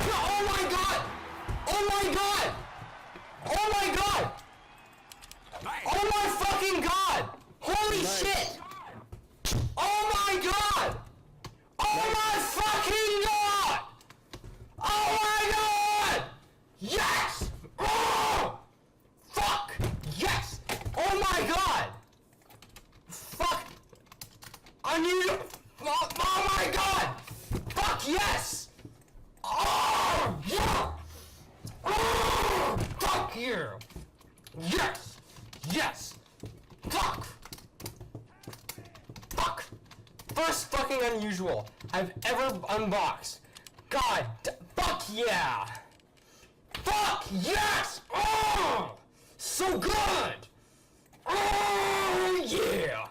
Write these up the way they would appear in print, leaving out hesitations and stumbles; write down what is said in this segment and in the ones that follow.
Oh my god! Oh my god! Oh my god! Oh my fucking god! Holy shit! Oh my god! Oh my fucking god! Oh my god! Yes! Oh! Fuck! Yes! Oh my god! Fuck! I need. Oh my god! Fuck yes! Oh yeah! Oh! Fuck you! Yes! Yes! Fuck! Fuck! First fucking unusual I've ever unboxed. God, fuck yeah! Fuck yes! Oh! So good! Oh yeah!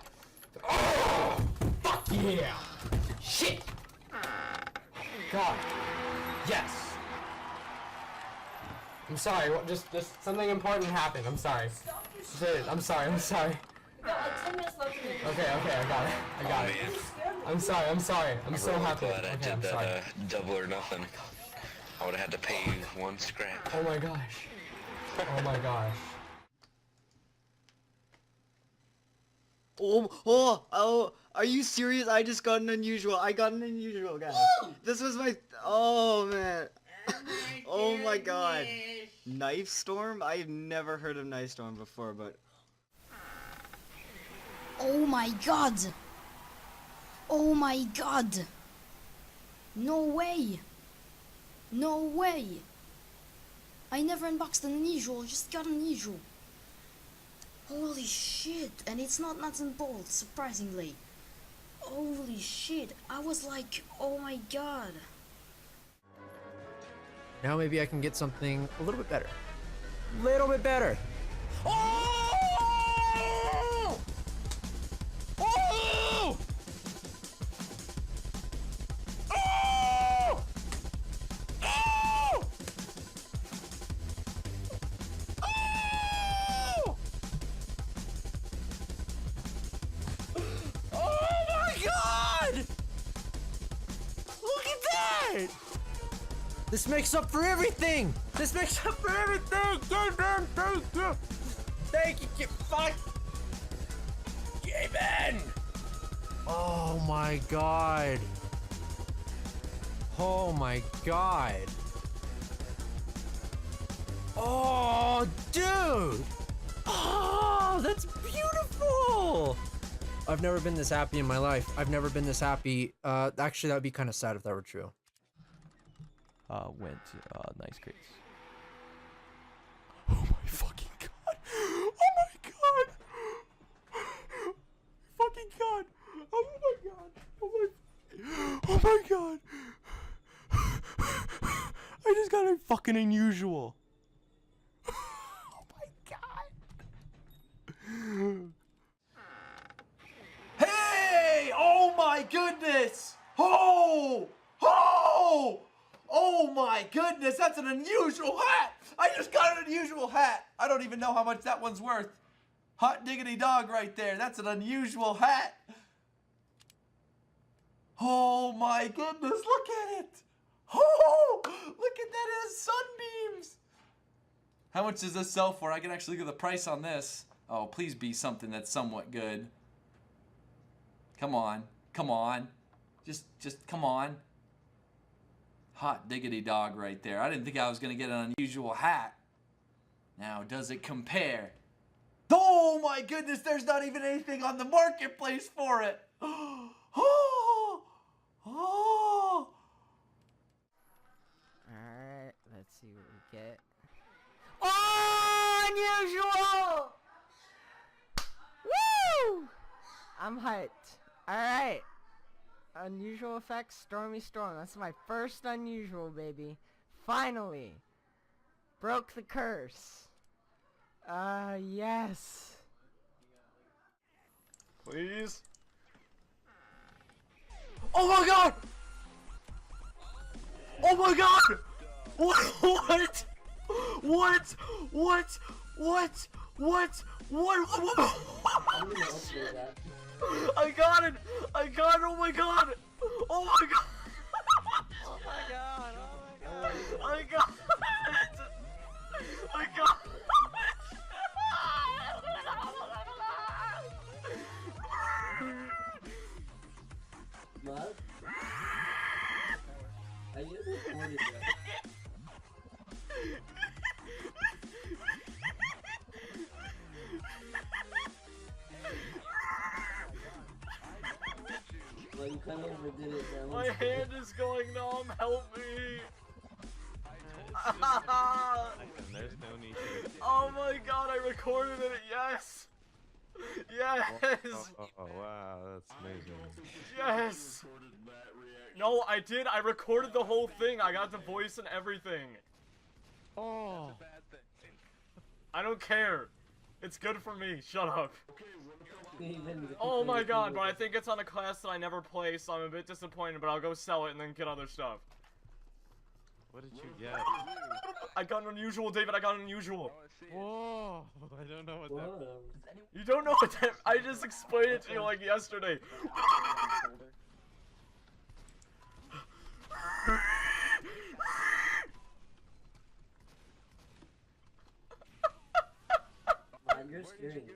Oh! Fuck yeah! Shit! God. Yes. I'm sorry. Just something important happened. I'm sorry. I'm sorry. I'm sorry. No, like 10 minutes left. Okay. I got it. I got it. I'm sorry. I'm sorry. I'm so happy. Glad I Okay, did I'm sorry. that double or nothing. I would have had to pay you one scrap. Oh my gosh. Oh my gosh. Oh, are you serious? I just got an unusual. I got an unusual, guys. This was my, oh man. Oh my god. Knife Storm? I've never heard of Knife Storm before, but. Oh my god! Oh my god! No way! No way! I never unboxed an unusual, just got an unusual. Holy shit! And it's not nuts and bolts, surprisingly. Holy shit! I was like, oh my god! Now maybe I can get something a little bit better. Little bit better. Oh! Oh! Oh! Oh! Oh! Oh my god! Look at that! This makes up for everything! This makes up for everything! Goddamn, thank you! Thank you, get fucked! Game in! Oh my god. Oh my god. Oh, dude! Oh, that's beautiful! I've never been this happy in my life. I've never been this happy. Actually, that would be kind of sad if that were true. Went nice crates. Oh my fucking god! Oh my god! Fucking god! Oh my god! Oh my god! I just got a fucking unusual. Oh my god! Hey! Oh my goodness! Oh! Oh! Oh my goodness, that's an unusual hat! I just got an unusual hat! I don't even know how much that one's worth. Hot diggity dog right there, that's an unusual hat! Oh my goodness, look at it! Oh! Look at that, it has sunbeams! How much does this sell for? I can actually get the price on this. Oh, please be something that's somewhat good. Come on, come on. Just come on. Hot diggity dog right there. I didn't think I was going to get an unusual hat. Now, does it compare? Oh my goodness, there's not even anything on the marketplace for it. Oh! Oh! Alright, let's see what we get. Oh, unusual! Woo! I'm hyped. Alright. Unusual effects, Stormy Storm. That's my first unusual, baby. Finally. Broke the curse. Yes. Please? Oh my god! Oh my god! What? What? What? What? What? What? I got it! I got it! Oh my god! Oh my god! Oh my god! Oh my god! recorded yet. Well, you kind of overdid it, man. My hand is going numb. Help me. There's no need to. Oh my god, I recorded it. Yes. Yes. Oh, wow, that's amazing. Yes. No, I did. I recorded the whole thing. I got the voice and everything. Oh. I don't care. It's good for me. Shut up. Even Oh my god, but I think it's on a class that I never play, so I'm a bit disappointed, but I'll go sell it and then get other stuff. What did you get? I got an unusual, David. I got an unusual. Whoa. I don't know what that Whoa. You don't know what that... I just explained it to you like yesterday. Man, you're scaring me.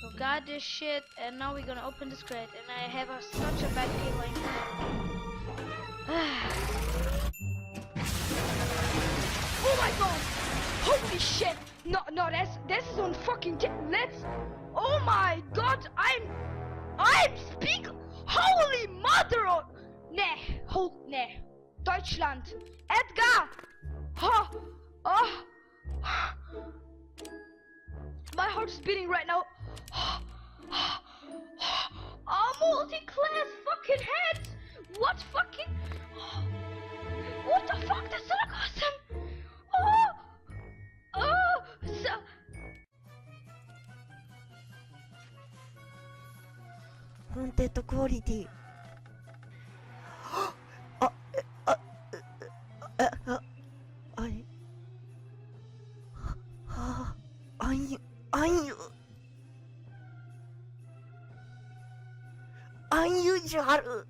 So got this shit, and now we're gonna open this crate, and I have such a bad feeling. Oh my god! Holy shit! No, that's on fucking let's. Oh my god! I'm speak. Holy mother of. Nee, hold nee. Deutschland. Edgar. Oh, oh. My heart is beating right now. Multi-class fucking heads! What fucking... What the fuck? That's so awesome! So... Haunted quality. Unusual.